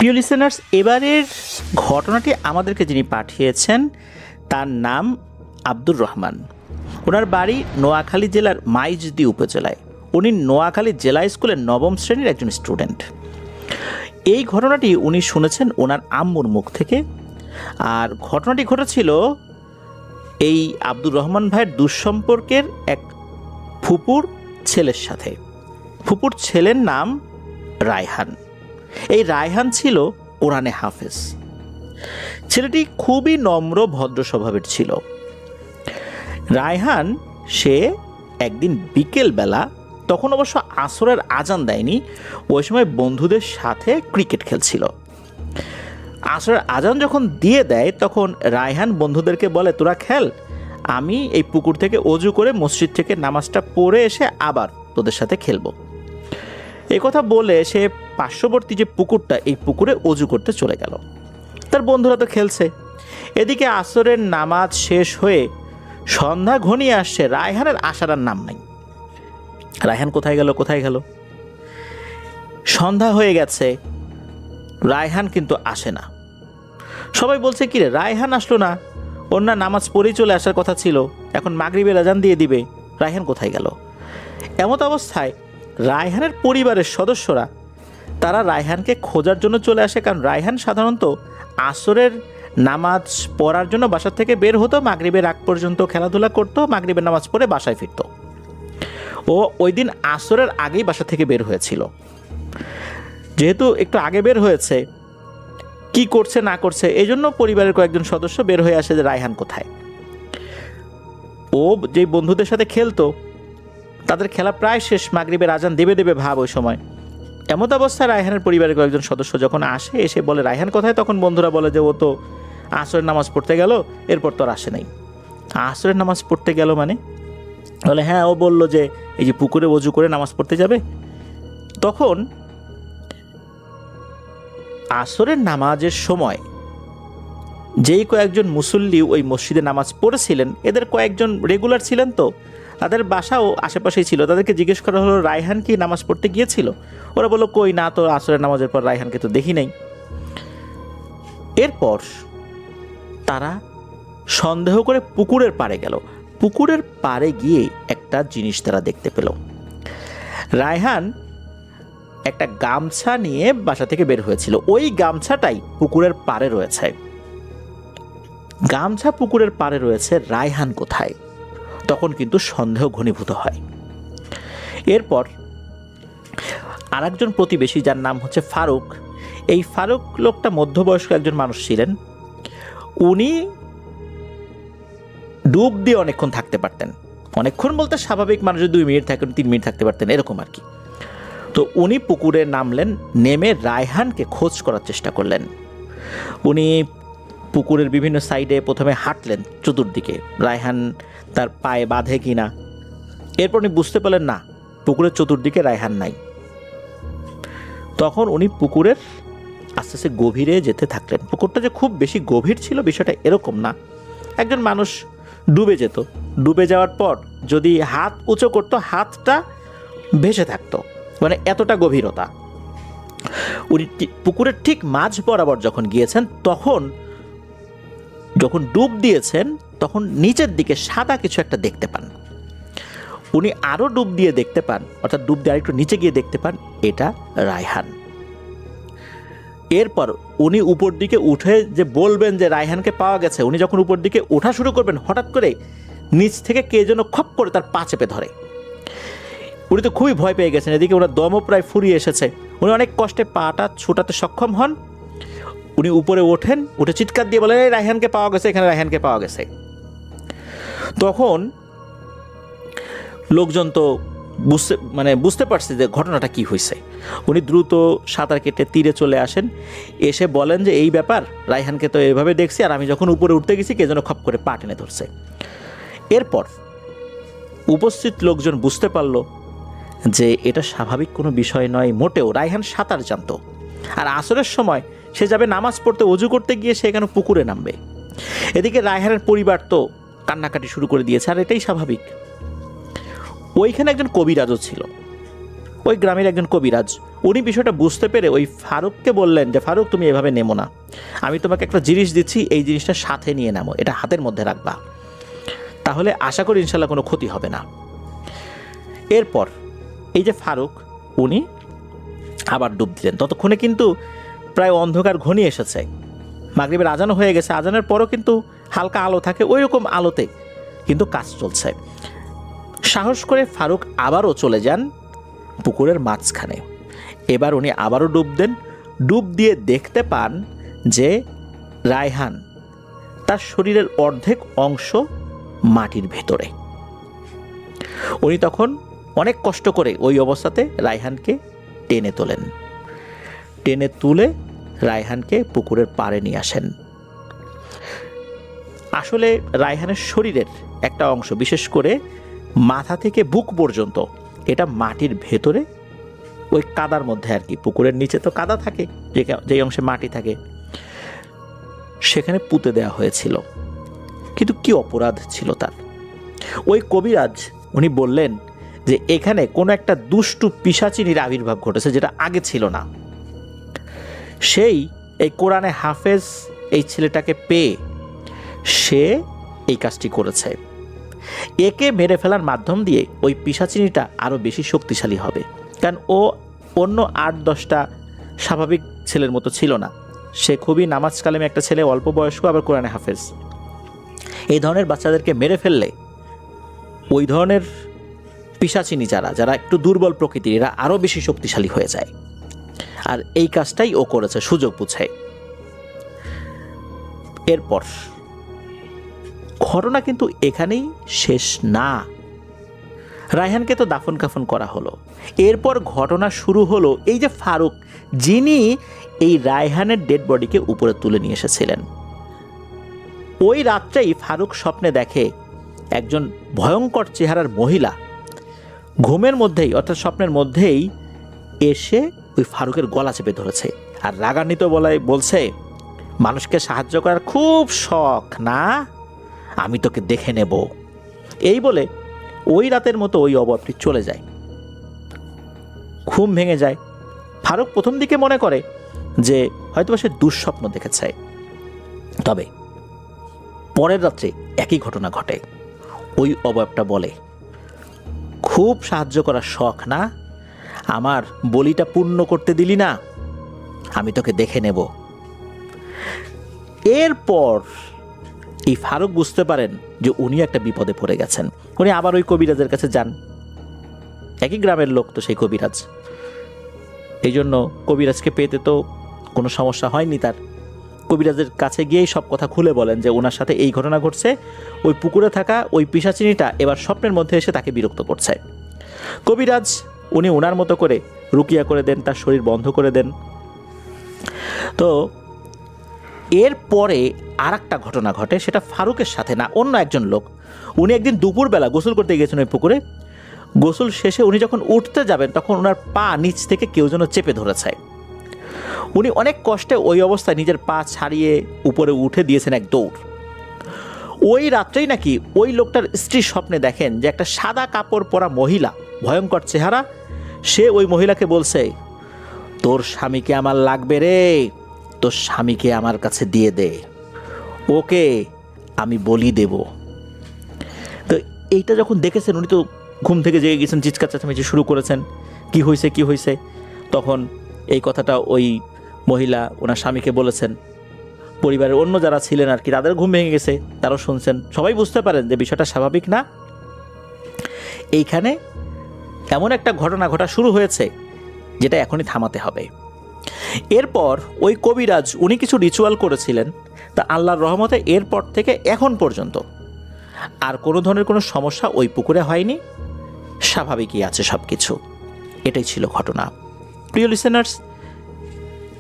প্রিয় লিসেনার্স, এবারের ঘটনাটি আমাদেরকে যিনি পাঠিয়েছেন তার নাম আব্দুর রহমান। ওনার বাড়ি নোয়াখালী জেলার মাইজদি উপজেলায়। উনি নোয়াখালী জেলা স্কুলের নবম শ্রেণীর একজন স্টুডেন্ট। এই ঘটনাটি উনি শুনেছেন ওনার আম্মুর মুখ থেকে। আর ঘটনাটি ঘটেছিল এই আব্দুর রহমান ভাইয়ের দুঃসম্পর্কের এক ফুপুর ছেলের সাথে। ফুপুর ছেলের নাম রায়হান। এই রায়হান ছিল কোরআনে হাফেজ। ছেলেটি খুবই নম্র ভদ্র স্বভাবের ছিল। রায়হান সে একদিন বিকেলবেলা, তখন অবশ্য আসরের আজান দেয়নি, ওই সময় বন্ধুদের সাথে ক্রিকেট খেলছিল। আসরের আজান যখন দিয়ে দেয় তখন রায়হান বন্ধুদেরকে বলে, তোরা খেল, আমি এই পুকুর থেকে অজু করে মসজিদ থেকে নামাজটা পড়ে এসে আবার তোদের সাথে খেলবো। এই কথা বলে সে পার্শ্ববর্তী যে পুকুরটা, এই পুকুরে অজু করতে চলে গেল। তার বন্ধুরা তো খেলছে। এদিকে আসরের নামাজ শেষ হয়ে সন্ধ্যা ঘনিয়ে আসছে, রায়হানের আসার আর নাম নাই। রায়হান কোথায় গেল? সন্ধ্যা হয়ে গেছে, রায়হান কিন্তু আসে না। সবাই বলছে, কিরে রায়হান আসলো না? ওর না নামাজ পড়েই চলে আসার কথা ছিল, এখন মাগরিবের আজান দিয়ে দিবে, রায়হান কোথায় গেল? এমত অবস্থায় রায়হানের পরিবারের সদস্যরা তারা রায়হানকে খোঁজার জন্য চলে আসে। কারণ রায়হান সাধারণত আসরের নামাজ পড়ার জন্য বাসা থেকে বের হতো, মাগরিবের আগ পর্যন্ত খেলাধুলা করতো, মাগরিবের নামাজ পড়ে বাসায় ফিরত। ও ওই দিন আসরের আগেই বাসা থেকে বের হয়েছিল। যেহেতু একটু আগে বের হয়েছে, কি করছে না করছে এই জন্য পরিবারের কয়েকজন সদস্য বের হয়ে আসে যে রায়হান কোথায়। ও যে বন্ধুদের সাথে খেলতো, তাদের খেলা প্রায় শেষ, মাগরিবের আজান দেবে ভাব ওই সময়। এমত অবস্থায় রায়হানের পরিবারের কয়েকজন সদস্য যখন আসে, এসে বলে রায়হান কোথায়, তখন বন্ধুরা বলে যে ও তো আসরের নামাজ পড়তে গেল, এরপর তো আর আসে নাই। আসরের নামাজ পড়তে গেল মানে? বলে হ্যাঁ, ও বলল যে এই যে পুকুরে অজু করে নামাজ পড়তে যাবে। তখন আসরের নামাজের সময় যেই কয়েকজন মুসল্লি ওই মসজিদে নামাজ পড়েছিলেন, এদের কয়েকজন রেগুলার ছিলেন, তো তাদের বাসাও আশেপাশেই ছিল। তাদেরকে জিজ্ঞেস করা হলো, রায়হান কি নামাজ পড়তে গিয়েছিল? ওরা বললো, কই না তো, আসরের নামাজের পর রায়হানকে তো দেখি নাই। এরপর তারা সন্দেহ করে পুকুরের পাড়ে গেল। পুকুরের পাড়ে গিয়ে একটা জিনিস তারা দেখতে পেল। রায়হান একটা গামছা নিয়ে বাসা থেকে বের হয়েছিল, ওই গামছাটাই পুকুরের পাড়ে রয়েছে। গামছা পুকুরের পাড়ে রয়েছে, রায়হান কোথায়? তখন কিন্তু সন্দেহ ঘনীভূত হয়। এরপর আরেকজন প্রতিবেশী, যার নাম হচ্ছে ফারুক, এই ফারুক লোকটা মধ্যবয়স্ক একজন মানুষ ছিলেন। উনি ডুব দিয়ে অনেকক্ষণ থাকতে পারতেন। অনেকক্ষণ বলতে স্বাভাবিক মানুষ 2 মিনিট থাকেন, 3 মিনিট থাকতে পারতেন, এরকম আর কি। তো উনি পুকুরে নামলেন, নেমে রায়হানকে খোঁজ করার চেষ্টা করলেন। উনি পুকুরের বিভিন্ন সাইডে প্রথমে হাঁটলেন চতুর্দিকে, রায়হান তার পায়ে বাঁধে কিনা। এরপর উনি বুঝতে পারলেন না, পুকুরের চতুর্দিকে রায়হান নাই। তখন উনি পুকুরের আস্তে আস্তে গভীরে যেতে থাকলেন। পুকুরটা যে খুব বেশি গভীর ছিল বিষয়টা এরকম না। একজন মানুষ ডুবে যেত, ডুবে যাওয়ার পর যদি হাত উঁচু করতো, হাতটা ভেসে থাকতো, মানে এতটা গভীরতা। উনি পুকুরের ঠিক মাঝ বরাবর যখন গিয়েছেন, যখন ডুব দিয়েছেন, তখন নিচের দিকে সাদা কিছু একটা দেখতে পান। উনি আরো ডুব দিয়ে দেখতে পান, অর্থাৎ ডুব দিয়ে আরেকটু নিচে গিয়ে দেখতে পান, এটা রায়হান। এরপর উনি উপর দিকে উঠে যে বলবেন যে রায়হানকে পাওয়া গেছে, উনি যখন উপর দিকে ওঠা শুরু করবেন, হঠাৎ করে নিচ থেকে কে যেন খপ করে তার পা চেপে ধরে। উনি তো খুবই ভয় পেয়ে গেছেন, এদিকে ওনার দমও প্রায় ফুরিয়ে এসেছে। উনি অনেক কষ্টে পাটা ছোটাতে সক্ষম হন। উনি উপরে ওঠেন, উঠে চিৎকার দিয়ে বলেন, রায়হানকে পাওয়া গেছে, এখানে রায়হানকে পাওয়া গেছে। তখন লোকজন তো বুঝতে পারছে যে ঘটনাটা কি হয়েছে। উনি দ্রুত সাঁতার কেটে তীরে চলে আসেন, এসে বলেন যে এই ব্যাপার, রায়হানকে তো এভাবে দেখছি, আর আমি যখন উপরে উঠতে গেছি কে যেন খপ করে পা টেনে ধরছে। এরপর উপস্থিত লোকজন বুঝতে পারল যে এটা স্বাভাবিক কোনো বিষয় নয় মোটেও। রায়হান সাঁতার জানতো, আর আসরের সময় সে যাবে নামাজ পড়তে, অজু করতে গিয়ে সে এখানে পুকুরে নামবে। এদিকে রায়হানের পরিবার তো কান্নাকাটি শুরু করে দিয়েছে, আর এটাই স্বাভাবিক। ওইখানে একজন কবিরাজও ছিল, ওই গ্রামের একজন কবিরাজ। উনি বিষয়টা বুঝতে পেরে ওই ফারুককে বললেন যে ফারুক, তুমি এভাবে নেমো না, আমি তোমাকে একটা জিনিস দিচ্ছি, এই জিনিসটা সাথে নিয়ে নামো, এটা হাতের মধ্যে রাখবা, তাহলে আশা করি ইনশাল্লাহ কোনো ক্ষতি হবে না। এরপর এই যে ফারুক, উনি আবার ডুব দিলেন। ততক্ষণে কিন্তু প্রায় অন্ধকার ঘনিয়ে এসেছে, মাগরিবের আজানও হয়ে গেছে। আজানের পরও কিন্তু হালকা আলো থাকে, ওই রকম আলোতে কিন্তু কাজ চলছে। সাহস করে ফারুক আবারও চলে যান পুকুরের মাঝখানে। এবার উনি আবারও ডুব দেন। ডুব দিয়ে দেখতে পান যে রায়হান তার শরীরের অর্ধেক অংশ মাটির ভেতরে। উনি তখন অনেক কষ্ট করে ওই অবস্থাতে রায়হানকে টেনে তোলেন। টেনে তুলে রায়হানকে পুকুরের পাড়ে নিয়ে আসেন। আসলে রায়হানের শরীরের একটা অংশ, বিশেষ করে মাথা থেকে বুক পর্যন্ত, এটা মাটির ভেতরে ওই কাদার মধ্যে আর কি, পুকুরের নিচে তো কাদা থাকে, যে অংশে মাটি থাকে, সেখানে পুঁতে দেওয়া হয়েছিল। কিন্তু কি অপরাধ ছিল তার? ওই কবিরাজ উনি বললেন যে এখানে কোনো একটা দুষ্টু পিশাচিনীর আবির্ভাব ঘটেছে, যেটা আগে ছিল না। সেই এই কোরআনে হাফেজ এই ছেলেটাকে পেয়ে সে এই কাজটি করেছে। একে মেরে ফেলার মাধ্যম দিয়ে ওই পিশাচিনীটা আরও বেশি শক্তিশালী হবে, কারণ ও অন্য 8-10টা স্বাভাবিক ছেলের মতো ছিল না। সে খুবই নামাজ কালেমে একটা ছেলে, অল্প বয়স্ক, আবার কোরআনে হাফেজ। এই ধরনের বাচ্চাদেরকে মেরে ফেললে ওই ধরনের পিশাচিনী যারা একটু দুর্বল প্রকৃতির, এরা আরও বেশি শক্তিশালী হয়ে যায়। আর এই কাজটাই ও করেছে সুযোগ বুঝে। এরপর ঘটনা কিন্তু এখানেই শেষ না। রায়হানকে তো দাফন কাফন করা হলো। এরপর ঘটনা শুরু হলো এই যে ফারুক, যিনি এই রায়হানের ডেড বডিকে উপরে তুলে নিয়ে এসেছিলেন, ওই রাত্রেই ফারুক স্বপ্নে দেখে একজন ভয়ঙ্কর চেহারার মহিলা ঘুমের মধ্যেই, অর্থাৎ স্বপ্নের মধ্যেই এসে ওই ফারুকের গলা চেপে ধরেছে আর রাগান্বিত বলছে, মানুষকে সাহায্য করার খুব শখ না, আমি তোকে দেখে নেব। এই বলে ওই রাতের মতো ওই অবয়বটি চলে যায়। ঘুম ভেঙে যায়। ফারুক প্রথম দিকে মনে করে যে হয়তো সে দুঃস্বপ্ন দেখেছে, তবে পরের রাত্রে একই ঘটনা ঘটে। ওই অবয়বটা বলে, খুব সাহায্য করার শখ না, আমার বলিটা পূর্ণ করতে দিলি না, আমি তোকে দেখে নেব। এরপর এই ফারুক বুঝতে পারেন যে উনি একটা বিপদে পড়ে গেছেন। উনি আবার ওই কবিরাজের কাছে যান। একই গ্রামের লোক তো সেই কবিরাজ, এই জন্য কবিরাজকে পেতে তো কোনো সমস্যা হয়নি তার। কবিরাজের কাছে গিয়েই সব কথা খুলে বলেন যে ওনার সাথে এই ঘটনা ঘটছে, ওই পুকুরে থাকা ওই পিশাচিনীটা এবার স্বপ্নের মধ্যে এসে তাকে বিরক্ত করছে। কবিরাজ উনি ওনার মতো করে রুকিয়া করে দেন, তার শরীর বন্ধ করে দেন। তো এরপরে আর একটা ঘটনা ঘটে, সেটা ফারুকের সাথে না, অন্য একজন লোক। উনি একদিন দুপুরবেলা গোসল করতে গিয়েছেন ওই পুকুরে। গোসল শেষে উনি যখন উঠতে যাবেন, তখন ওনার পা নিচ থেকে কেউ যেন চেপে ধরেছে। উনি অনেক কষ্টে ওই অবস্থায় নিজের পা ছাড়িয়ে উপরে উঠে দিয়েছেন এক দৌড়। ওই রাত্রেই নাকি ওই লোকটার স্ত্রী স্বপ্নে দেখেন যে একটা সাদা কাপড় পরা মহিলা, ভয়ঙ্কর চেহারা, সে ওই মহিলাকে বলছে, তোর স্বামীকে আমার লাগবে রে, তোর স্বামীকে আমার কাছে দিয়ে দে, ওকে আমি বলি দেব। তো এইটা যখন দেখেছেন, উনি তো ঘুম থেকে জেগে গেছেন, চিৎকার চেঁচামেচি শুরু করেছেন, কি হয়েছে কি হয়েছে। তখন এই কথাটা ওই মহিলা ওনার স্বামীকে বলেছেন। পরিবারের অন্য যারা ছিলেন আর কি, তাদের ঘুম ভেঙে গেছে, তারাও শুনছেন। সবাই বুঝতে পারেন যে বিষয়টা স্বাভাবিক না। এইখানে এমন একটা ঘটনা ঘটা শুরু হয়েছে যেটা এখনই থামাতে হবে। এরপর ওই কবিরাজ উনি কিছু রিচুয়াল করেছিলেন, তা আল্লাহর রহমতে এরপর থেকে এখন পর্যন্ত আর কোনো ধরনের কোনো সমস্যা ওই পুকুরে হয়নি, স্বাভাবিকই আছে সব কিছু। এটাই ছিল ঘটনা। প্রিয় লিসেনার্স,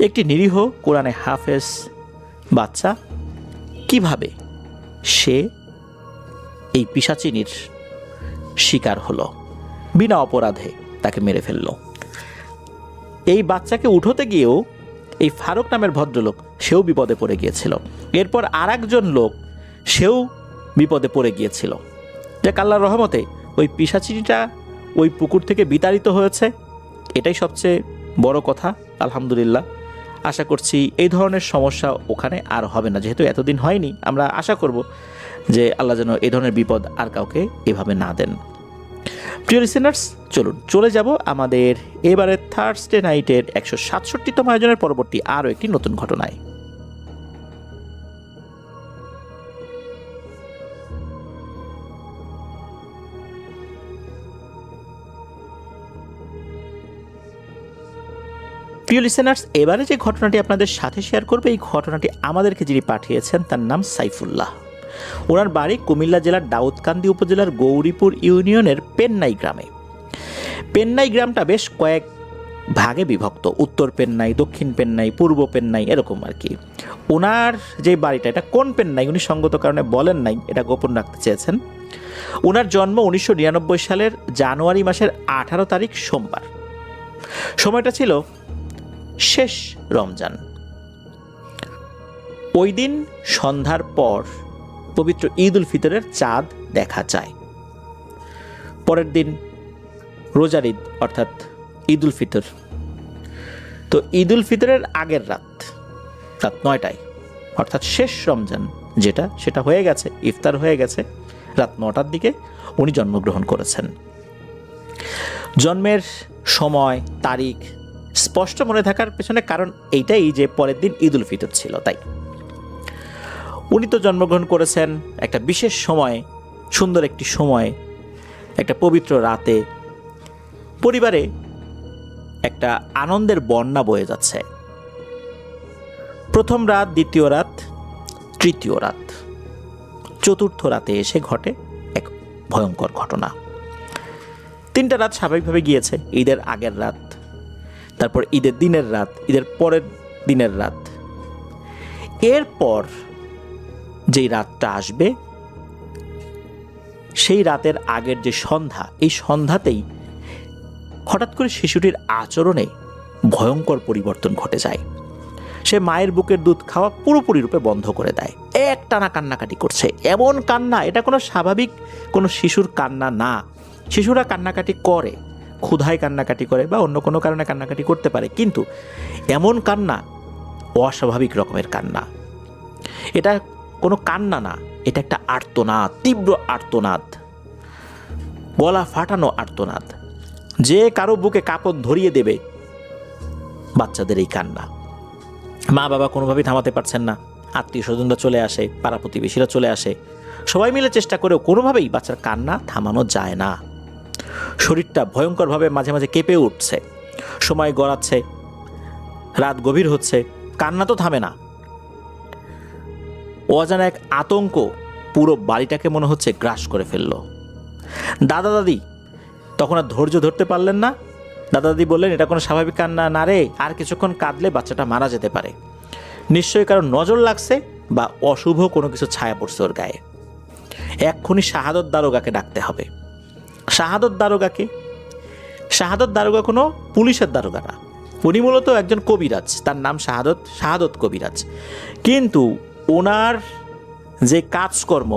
একটি নিরীহ কোরআনে হাফেজ বাচ্চা কিভাবে সে এই পিশাচিনীর শিকার হলো, বিনা অপরাধে তাকে মেরে ফেলল। এই বাচ্চাকে উঠোতে গিয়েও এই ফারুক নামের ভদ্রলোক সেও বিপদে পড়ে গিয়েছিল। এরপর আর একজন লোক সেও বিপদে পড়ে গিয়েছিল। যাক, আল্লাহর রহমতে ওই পিশাচিনীটা ওই পুকুর থেকে বিতাড়িত হয়েছে, এটাই সবচেয়ে বড় কথা, আলহামদুলিল্লাহ। আশা করছি এই ধরনের সমস্যা ওখানে আর হবে না। যেহেতু এতদিন হয়নি, আমরা আশা করব যে আল্লাহ যেন এই ধরনের বিপদ আর কাউকে এভাবে না দেন। প্রিয় লিসেনার্স, চলুন চলে যাব আমাদের এবারে থার্সডে নাইটের 167তম আয়োজনের পরবর্তী আরও একটি নতুন ঘটনায়। প্রিয় লিসেনার্স, এবারে যে ঘটনাটি আপনাদের সাথে শেয়ার করবে, এই ঘটনাটি আমাদেরকে যিনি পাঠিয়েছেন তার নাম সাইফুল্লাহ। ওনার বাড়ি কুমিল্লা জেলার দাউদকান্দি উপজেলার গৌরীপুর ইউনিয়নের পেন্নাই গ্রামে। পেন্নাই গ্রামটা বেশ কয়েক ভাগে বিভক্ত, উত্তর পেন্নাই, দক্ষিণ পেন্নাই, পূর্ব পেন্নাই, এরকম আর কি। ওনার যে বাড়িটা, এটা কোন পেন্নাই উনি সঙ্গত কারণে বলেন নাই, এটা গোপন রাখতে চেয়েছেন। ওনার জন্ম 1999 সালের জানুয়ারি মাসের 18 তারিখ সোমবার। সময়টা ছিল শেষ রমজান। ওই দিন সন্ধ্যার পর পবিত্র ঈদ উল ফিতরের চাঁদ দেখা যায়। পরের দিন রোজার ঈদ অর্থাৎ ঈদ উল ফিতর। তো ঈদ উল ফিতরের আগের রাত 9টায় অর্থাৎ শেষ রমজান যেটা, সেটা হয়ে গেছে, ইফতার হয়ে গেছে। রাত 9টার দিকে উনি জন্মগ্রহণ করেছেন। জন্মের সময়, তারিখ স্পষ্ট মনে থাকার পেছনে কারণ এইটাই যে পরের দিন ঈদ উল ফিতর ছিল, তাই। উনি তো জন্মগ্রহণ করেছেন একটা বিশেষ সময়ে, সুন্দর একটি সময়, একটা পবিত্র রাতে। পরিবারে একটা আনন্দের বন্যা বয়ে যাচ্ছে। প্রথম রাত, দ্বিতীয় রাত, তৃতীয় রাত, চতুর্থ রাতে এসে ঘটে এক ভয়ঙ্কর ঘটনা। 3টা রাত স্বাভাবিকভাবে গিয়েছে। ঈদের আগের রাত, তারপর ঈদের দিনের রাত, ঈদের পরের দিনের রাত। এরপর যেই রাতটা আসবে, সেই রাতের আগের যে সন্ধ্যা, এই সন্ধ্যাতেই হঠাৎ করে শিশুটির আচরণে ভয়ঙ্কর পরিবর্তন ঘটে যায়। সে মায়ের বুকের দুধ খাওয়া পুরোপুরি রূপে বন্ধ করে দেয়। একটানা কান্নাকাটি করছে। এমন কান্না, এটা কোনো স্বাভাবিক কোনো শিশুর কান্না না। শিশুরা কান্নাকাটি করে, ক্ষুধায় কান্নাকাটি করে বা অন্য কোনো কারণে কান্নাকাটি করতে পারে, কিন্তু এমন কান্না অস্বাভাবিক রকমের কান্না। এটা কোনো কান্না না, এটা একটা আর্তনাদ, তীব্র আর্তনাদ, গলা ফাটানো আর্তনাদ, যে কারো বুকে কাপড় ধরিয়ে দেবে বাচ্চাদের এই কান্না। মা বাবা কোনোভাবেই থামাতে পারছেন না। আত্মীয় স্বজনরা চলে আসে, পাড়া প্রতিবেশীরা চলে আসে, সবাই মিলে চেষ্টা করেও কোনোভাবেই বাচ্চার কান্না থামানো যায় না। শরীরটা ভয়ঙ্করভাবে মাঝে মাঝে কেঁপে উঠছে, সময় গড়াচ্ছে, রাত গভীর হচ্ছে, কান্না তো থামে না। অজানা এক আতঙ্ক পুরো বাড়িটাকে মনে হচ্ছে গ্রাস করে ফেলল। দাদা দাদি তখন আর ধৈর্য ধরতে পারলেন না। দাদা দাদি বললেন, এটা কোনো স্বাভাবিক কান্না না রে, আর কিছুক্ষণ কাঁদলে বাচ্চাটা মারা যেতে পারে। নিশ্চয়ই কারণ নজর লাগছে বা অশুভ কোনো কিছু ছায়া পড়ছে ওর গায়ে। এক্ষুনি শাহাদত দারোগাকে ডাকতে হবে। শাহাদত দারোগাকে? শাহাদত দারোগা কোনো পুলিশের দারোগা না, উনি মূলত একজন কবিরাজ। তার নাম শাহাদত কবিরাজ। কিন্তু ওনার যে কাজকর্ম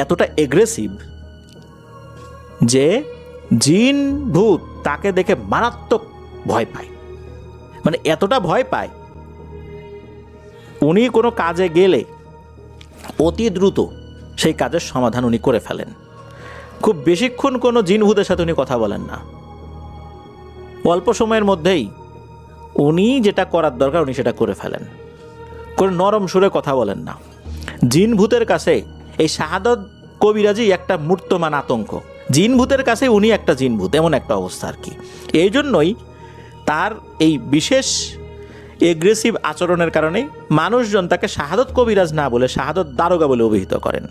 এতটা এগ্রেসিভ যে জিন ভূত তাকে দেখে মারাত্মক ভয় পায়। মানে এতটা ভয় পায়, উনি কোনো কাজে গেলে অতি দ্রুত সেই কাজের সমাধান উনি করে ফেলেন। খুব বেশিক্ষণ কোনো জিন ভূতের সাথে উনি কথা বলেন না। অল্প সময়ের মধ্যেই উনি যেটা করার দরকার উনি সেটা করে ফেলেন। কোনো নরম সুরে কথা বলেন না। জিন ভূতের কাছে এই শাহাদত কবিরাজই একটা মূর্তমান আতঙ্ক। জিন ভূতের কাছে উনি একটা জিন ভূত, এমন একটা অবস্থা আর কি। এই জন্যই তার এই বিশেষ এগ্রেসিভ আচরণের কারণে মানুষজন তাকে শাহাদত কবিরাজ না বলে শাহাদত দারোগা বলে অভিহিত করেন।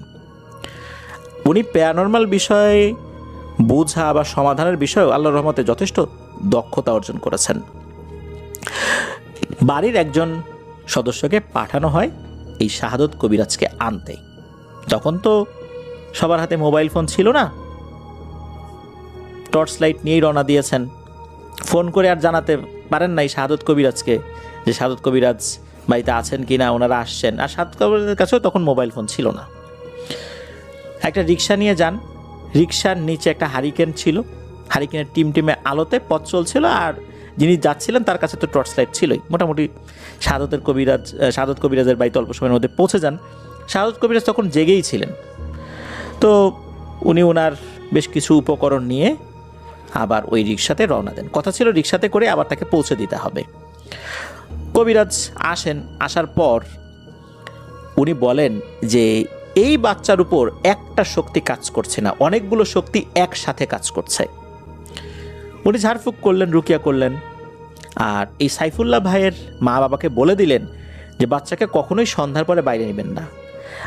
উনি প্যারানরমাল বিষয়ে বোঝা বা সমাধানের বিষয়েও আল্লাহর রহমতে যথেষ্ট দক্ষতা অর্জন করেছেন। বাড়ির একজন সদস্যকে পাঠানো হয় এই শাহাদত কবিরাজকে আনতে। তখন তো সবার হাতে মোবাইল ফোন ছিল না, টর্চ লাইট নিয়েই রওনা দিয়েছেন। ফোন করে আর জানাতে পারেন নাই শাহাদত কবিরাজকে যে শাহাদত কবিরাজ বাড়িতে আছেন কি না, ওনারা আসছেন। আর শাহাদত কবিরাজের কাছেও তখন মোবাইল ফোন ছিল না। একটা রিক্সা নিয়ে যান, রিক্সার নিচে একটা হারিকেন ছিল, হারিকেনের টিমটিমে আলোতে পথ চলছিল, আর যিনি যাচ্ছিলেন তার কাছে তো টর্চ লাইট ছিলই। মোটামুটি শাহাদত কবিরাজের বাড়িতে অল্প সময়ের মধ্যে পৌঁছে যান। শাহাদত কবিরাজ তখন জেগেই ছিলেন। তো উনি ওনার বেশ কিছু উপকরণ নিয়ে আবার ওই রিক্সাতে রওনা দেন। কথা ছিল রিক্সাতে করে আবার তাকে পৌঁছে দিতে হবে। কবিরাজ আসেন, আসার পর উনি বলেন যে এই বাচ্চার উপর একটা শক্তি কাজ করছে না, অনেকগুলো শক্তি একসাথে কাজ করছে। উনি ঝাড়ফুঁক করলেন, রুকিয়া করলেন, আর এই সাইফুল্লাহ ভাইয়ের মা বাবাকে বলে দিলেন যে বাচ্চাকে কখনোই সন্ধ্যার পরে বাইরে নেবেন না,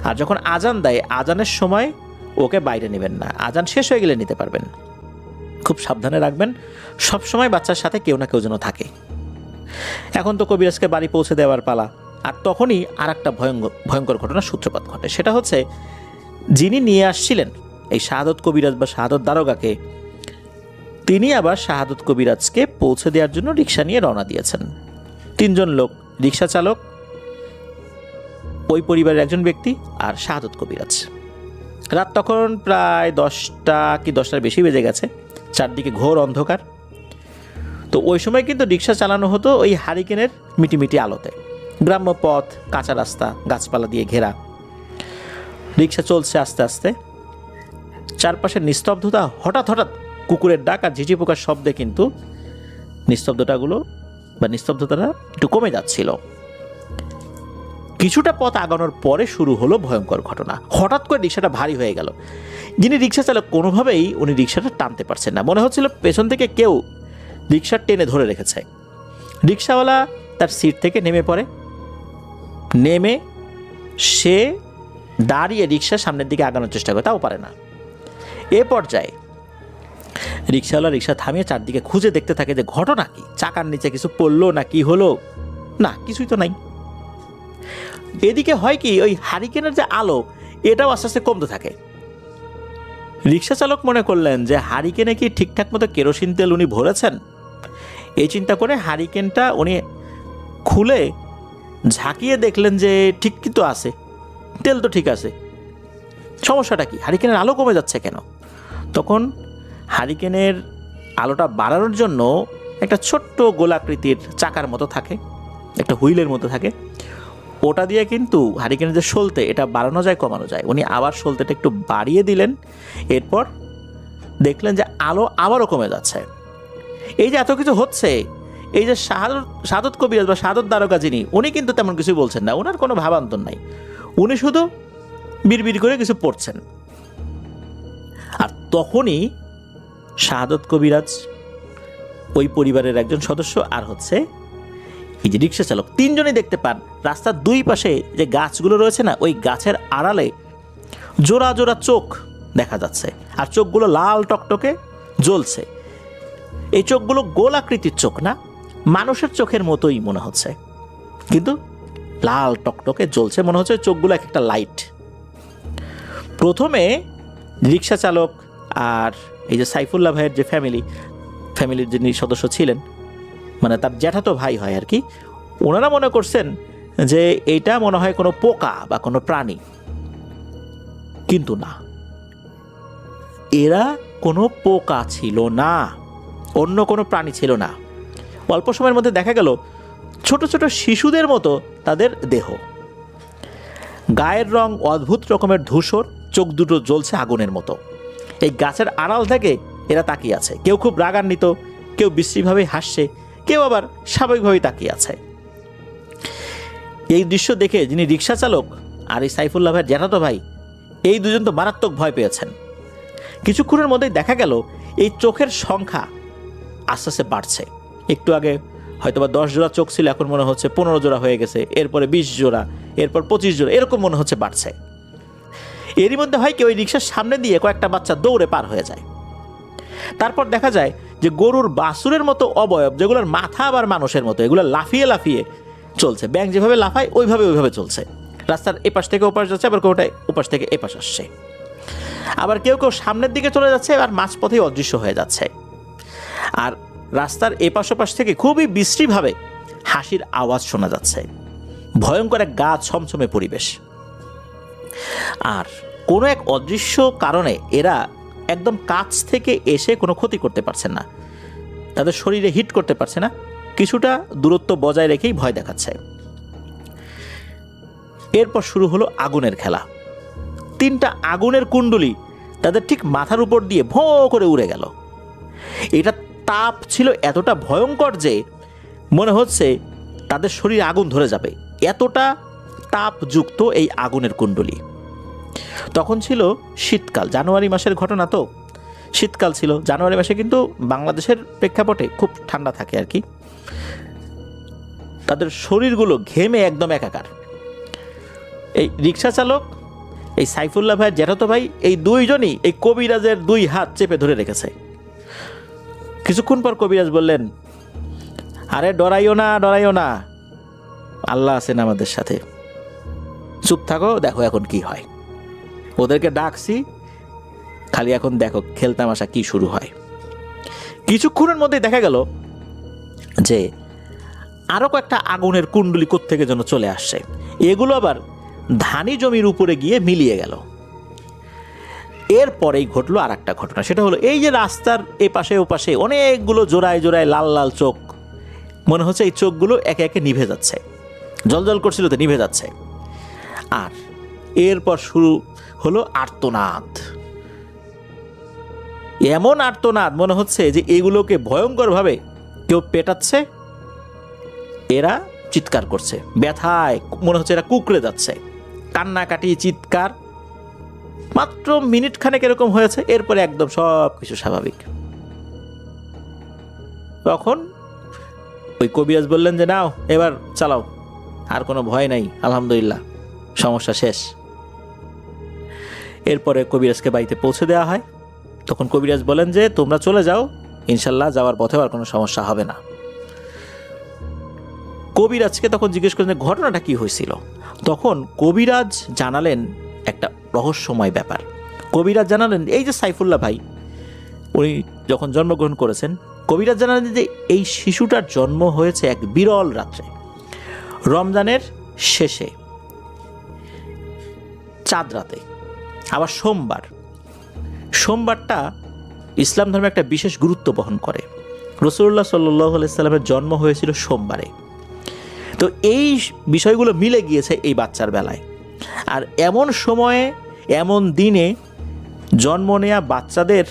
আর যখন আজান দেয় আজানের সময় ওকে বাইরে নেবেন না, আজান শেষ হয়ে গেলে নিতে পারবেন। খুব সাবধানে রাখবেন, সবসময় বাচ্চার সাথে কেউ না কেউ যেন থাকে। এখন তো কবিরাজকে বাড়ি পৌঁছে দেওয়ার পালা। আর তখনই আর একটা ভয়ঙ্কর ঘটনার সূত্রপাত ঘটে। সেটা হচ্ছে, যিনি নিয়ে আসছিলেন এই শাহাদত কবিরাজ বা শাহাদত দারোগাকে, তিনি আবার শাহাদত কবিরাজকে পৌঁছে দেওয়ার জন্য রিক্সা নিয়ে রওনা দিয়েছেন। 3 জন লোক, রিক্সা চালক, ওই পরিবারের একজন ব্যক্তি আর শাহাদত কবিরাজ। রাত তখন প্রায় 10টা কি 10টার বেশি বেজে গেছে, চারদিকে ঘোর অন্ধকার। তো ওই সময় কিন্তু রিক্সা চালানো হতো ওই হারিকেনের মিটিমিটি আলোতে। গ্রাম্য পথ, কাঁচা রাস্তা, গাছপালা দিয়ে ঘেরা। রিক্সা চলছে আস্তে আস্তে, চারপাশের নিস্তব্ধতা। হঠাৎ হঠাৎ কুকুরের ডাক আর ঝিঝি পোকার শব্দে কিন্তু নিস্তব্ধতাটা একটু কমে যাচ্ছিল। কিছুটা পথ আগানোর পরে শুরু হলো ভয়ঙ্কর ঘটনা। হঠাৎ করে রিক্সাটা ভারী হয়ে গেল। যিনি রিক্সা চালক কোনোভাবেই উনি রিক্সাটা টানতে পারছেন না। মনে হচ্ছিল পেছন থেকে কেউ রিক্সা টেনে ধরে রেখেছে। রিক্সাওয়ালা তার সিট থেকে নেমে পড়ে। নেমে সে দাঁড়িয়ে রিক্সার সামনের দিকে আগানোর চেষ্টা করে, তাও পারে না। এ পর্যায়ে রিক্সাওয়ালা রিক্সা থামিয়ে চারদিকে খুঁজে দেখতে থাকে যে ঘটনা কি, চাকার নিচে কিছু পড়লো না কি হলো, না কিছুই তো নাই। এদিকে হয় কি, ওই হারিকেনের যে আলো এটাও আস্তে আস্তে কমতে থাকে। রিক্সা চালক মনে করলেন যে হারিকেনে কি ঠিকঠাক মতো কেরোসিন তেল উনি ভরেছেন। এই চিন্তা করে হারিকেনটা উনি খুলে ঝাঁকিয়ে দেখলেন যে ঠিক কিন্তু আছে, তেল তো ঠিক আছে, সমস্যাটা কি, হারিকেনের আলো কমে যাচ্ছে কেন? তখন হারিকেনের আলোটা বাড়ানোর জন্য একটা ছোট্ট গোলাকৃতির চাকার মতো থাকে, একটা হুইলের মতো থাকে, ওটা দিয়ে কিন্তু হারিকেনের যে সলতে এটা বাড়ানো যায় কমানো যায়। উনি আবার সলতেটা একটু বাড়িয়ে দিলেন, এরপর দেখলেন যে আলো আবারও কমে যাচ্ছে। এই যে এত কিছু হচ্ছে, এই যে শাহাদত কবিরাজ বা শাহাদত দারোগা যিনি, উনি কিন্তু তেমন কিছু বলছেন না, ওনার কোনো ভাবান্তর নাই, উনি শুধু বিড়বিড় করে কিছু পড়ছেন। আর তখনই শাহাদত কবিরাজ, ওই পরিবারের একজন সদস্য, আর হচ্ছে এই যে রিক্সা চালক, 3 জনই দেখতে পান রাস্তার 2 পাশে যে গাছগুলো রয়েছে না, ওই গাছের আড়ালে জোড়া জোড়া চোখ দেখা যাচ্ছে। আর চোখগুলো লাল টকটকে জ্বলছে। এই চোখগুলো গোলাকৃতির চোখ না, মানুষের চোখের মতোই মনে হচ্ছে, কিন্তু লাল টকটকে জ্বলছে, মনে হচ্ছে চোখগুলো এক একটা লাইট। প্রথমে রিক্সা চালক আর এই যে সাইফুল্লাহ ভাইয়ের যে ফ্যামিলির যিনি সদস্য ছিলেন, মানে তার জ্যাঠাতো ভাই হয় আর কি, ওনারা মনে করছেন যে এইটা মনে হয় কোনো পোকা বা কোনো প্রাণী, কিন্তু না, এরা কোনো পোকা ছিল না, অন্য কোনো প্রাণী ছিল না। অল্প সময়ের মধ্যে দেখা গেল ছোট ছোট শিশুদের মতো তাদের দেহ, গায়ের রং অদ্ভুত রকমের ধূসর, চোখ দুটো জ্বলছে আগুনের মতো। এই গাছের আড়াল থেকে এরা তাকিয়ে আছে, কেউ খুব রাগান্বিত, কেউ বিশ্রীভাবে হাসছে, কেউ আবার স্বাভাবিকভাবেই তাকিয়ে আছে। এই দৃশ্য দেখে যিনি রিক্সা চালক আর এই সাইফুল্লাহ ভাইয়ের জ্যাঠাতো ভাই, এই দুজন তো মারাত্মক ভয় পেয়েছেন। কিছুক্ষণের মধ্যেই দেখা গেল এই চোখের সংখ্যা আস্তে আস্তে বাড়ছে। একটু আগে হয়তোবা 10 জোড়া চোখ ছিল, এখন মনে হচ্ছে 15 জোড়া হয়ে গেছে, এরপরে 20 জোড়া, এরপর 25 জোড়া, এরকম মনে হচ্ছে বাড়ছে। এরই মধ্যে হয় কি, ওই রিক্সার সামনে দিয়ে কয়েকটা বাচ্চা দৌড়ে পার হয়ে যায়। তারপর দেখা যায় যে গরুর বাছুরের মতো অবয়ব, যেগুলোর মাথা আবার মানুষের মতো, এগুলো লাফিয়ে লাফিয়ে চলছে। ব্যাঙ যেভাবে লাফায় ওইভাবে চলছে। রাস্তার এপাশ থেকে ওপাশ যাচ্ছে, আবার কোনোটায় ওপাশ থেকে এপাশ আসছে, আবার কেউ কেউ সামনের দিকে চলে যাচ্ছে, আর মাঝপথেই অদৃশ্য হয়ে যাচ্ছে। আর রাস্তার এপাশ ওপাশ থেকে খুবই বিশ্রীভাবে হাসির আওয়াজ শোনা যাচ্ছে। ভয়ঙ্কর এক গা ছমছমে পরিবেশ। আর কোনো এক অদৃশ্য কারণে এরা একদম কাছ থেকে এসে কোনো ক্ষতি করতে পারছেন না। তাদের শরীরে হিট করতে পারছে না, কিছুটা দূরত্ব বজায় রেখেই ভয় দেখাচ্ছে। এরপর শুরু হলো আগুনের খেলা। 3টা আগুনের কুণ্ডলী তাদের ঠিক মাথার উপর দিয়ে ভোঁ করে উড়ে গেল। এটা তাপ ছিল এতটা ভয়ঙ্কর যে মনে হচ্ছে তাদের শরীরে আগুন ধরে যাবে, এতটা তাপযুক্ত এই আগুনের কুণ্ডলী। তখন ছিল শীতকাল, জানুয়ারি মাসের ঘটনা, তো শীতকাল ছিল। জানুয়ারি মাসে কিন্তু বাংলাদেশের প্রেক্ষাপটে খুব ঠান্ডা থাকে আর কি। তাদের শরীরগুলো ঘেমে একদম একাকার। এই রিক্সা চালক, এই সাইফুল্লাহ ভাইয়ের জ্যাঠাতো ভাই, এই দুইজনই এই কবিরাজের 2 হাত চেপে ধরে রেখেছে। কিছুক্ষণ পর কবিরাজ বললেন, আরে ডরাইও না, আল্লাহ আছেন আমাদের সাথে, চুপ থাকো, দেখো এখন কি হয়। ওদেরকে ডাকছি, খালি এখন দেখো খেলতামাশা কি শুরু হয়। কিছুক্ষণের মধ্যে দেখা গেল যে আরো কয়েকটা আগুনের কুণ্ডলী কোত্থেকে যেন চলে আসছে। এগুলো আবার ধানি জমির উপরে গিয়ে মিলিয়ে গেল। এরপরেই ঘটলো আর একটা ঘটনা, সেটা হলো এই যে রাস্তার এপাশে ওপাশে অনেকগুলো জোড়ায় জোড়ায় লাল লাল চোখ, মনে হচ্ছে এই চোখগুলো একে একে নিভে যাচ্ছে, জলজল করছিল তো নিভে যাচ্ছে। আর এরপর শুরু হলো আর্তনাদ, এমন আর্তনাদ মনে হচ্ছে যে এগুলোকে ভয়ঙ্করভাবে কেউ পেটাচ্ছে। এরা চিৎকার করছে, ব্যথায় মনে হচ্ছে এরা কুকড়ে যাচ্ছে, কান্নাকাটি চিৎকার। মাত্র মিনিট খানেক এরকম হয়েছে, এরপরে একদম সব কিছু স্বাভাবিক। তখন ওই কবিরাজ বললেন যে নাও এবার চালাও, আর কোনো ভয় নাই, আলহামদুলিল্লাহ সমস্যা শেষ। এরপরে কবিরাজকে বাড়িতে পৌঁছে দেওয়া হয়। তখন কবিরাজ বলেন যে তোমরা চলে যাও, ইনশাল্লাহ যাওয়ার পথে আর কোনো সমস্যা হবে না। কবিরাজকে তখন জিজ্ঞেস করলেন ঘটনাটা কি হয়েছিল। তখন কবিরাজ জানালেন একটা রহস্যময় ব্যাপার। কবিরাজ জানালেন এই যে সাইফুল্লাহ ভাই, উনি যখন জন্মগ্রহণ করেছেন, কবিরাজ জানালেন যে এই শিশুটার জন্ম হয়েছে এক বিরল রাত্রে, রমজানের শেষে, চাঁদ রাতে, আবার সোমবারটা ইসলাম ধর্মে একটা বিশেষ গুরুত্ব বহন করে। রাসূলুল্লাহ সাল্লাল্লাহু আলাইহি সাল্লামের জন্ম হয়েছিল সোমবারে। তো এই বিষয়গুলো মিলে গিয়েছে এই বাচ্চার বেলায়। আর এমন সময়ে এমন দিনে জন্ম নেয়া বাচ্চাদের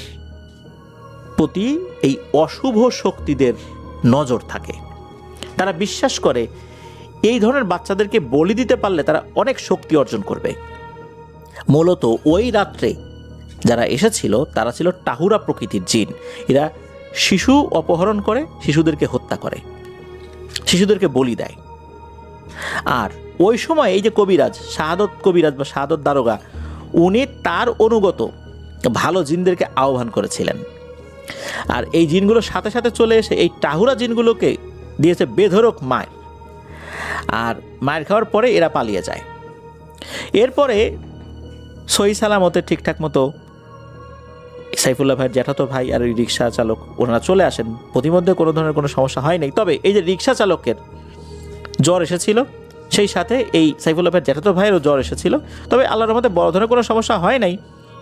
প্রতি এই অশুভ শক্তিদের নজর থাকে। তারা বিশ্বাস করে এই ধরনের বাচ্চাদেরকে বলি দিতে পারলে তারা অনেক শক্তি অর্জন করবে। মূলত ওই রাত্রে যারা এসেছিল তারা ছিল টাহুরা প্রকৃতির জিন। এরা শিশু অপহরণ করে, শিশুদেরকে হত্যা করে, শিশুদেরকে বলি দেয়। আর ওই সময় এই যে কবিরাজ, শাহাদত কবিরাজ বা শাহাদত দারোগা, উনি তার অনুগত ভালো জিনদেরকে আহ্বান করেছিলেন। আর এই জিনগুলোর সাথে সাথে চলে এসে এই টাহুরা জিনগুলোকে দিয়েছে বেধড়ক মার। আর মার খাওয়ার পরে এরা পালিয়ে যায়। এরপরে সহি সালামতে ঠিকঠাক মতো সাইফুল্লাহ ভাইয়ের জ্যাঠাতো ভাই আর ওই রিক্সা চালক ওনারা চলে আসেন। প্রতিমধ্যে কোনো ধরনের কোনো সমস্যা হয় নাই। তবে এই যে রিক্সা চালকের জ্বর এসেছিল, সেই সাথে এই সাইফুল্লাহ ভাইয়ের জ্যাঠাতো ভাইয়েরও জ্বর এসেছিল। তবে আল্লাহর রহমতে বড় ধরনের কোনো সমস্যা হয় নাই।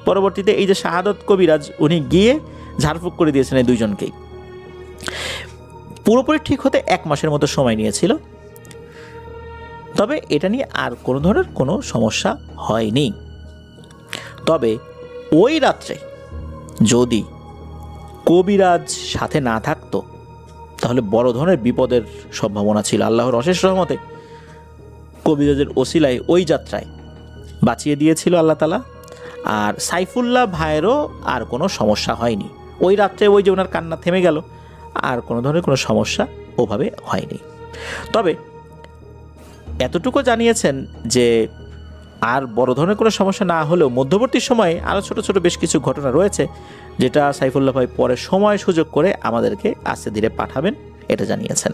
পরবর্তীতে এই যে শাহাদত কবিরাজ, উনি গিয়ে ঝাড়ফুঁক করে দিয়েছেন এই দুইজনকেই। পুরোপুরি ঠিক হতে 1 মাসের মতো সময় নিয়েছিল। তবে এটা নিয়ে আর কোনো ধরনের কোনো সমস্যা হয়নি। তবে ওই রাত্রে যদি কবিরাজ সাথে না থাকতো তাহলে বড় ধরনের বিপদের সম্ভাবনা ছিল। আল্লাহর অশেষ রহমতে কবিরাজের ওসিলায় ওই যাত্রায় বাঁচিয়ে দিয়েছিল আল্লাহ তাআলা। আর সাইফুল্লাহ ভাইয়েরও আর কোনো সমস্যা হয়নি। ওই রাত্রে ওই যে ওনার কান্না থেমে গেল, আর কোনো ধরনের কোনো সমস্যা ওভাবে হয়নি। তবে এতটুকু জানিয়েছেন যে আর বড় ধরনের কোনো সমস্যা না হলেও মধ্যবর্তী সময়ে আরও ছোট ছোট বেশ কিছু ঘটনা রয়েছে, যেটা সাইফুল্লাহ ভাই পরে সময় সুযোগ করে আমাদেরকে আস্তে ধীরে পাঠাবেন, এটা জানিয়েছেন।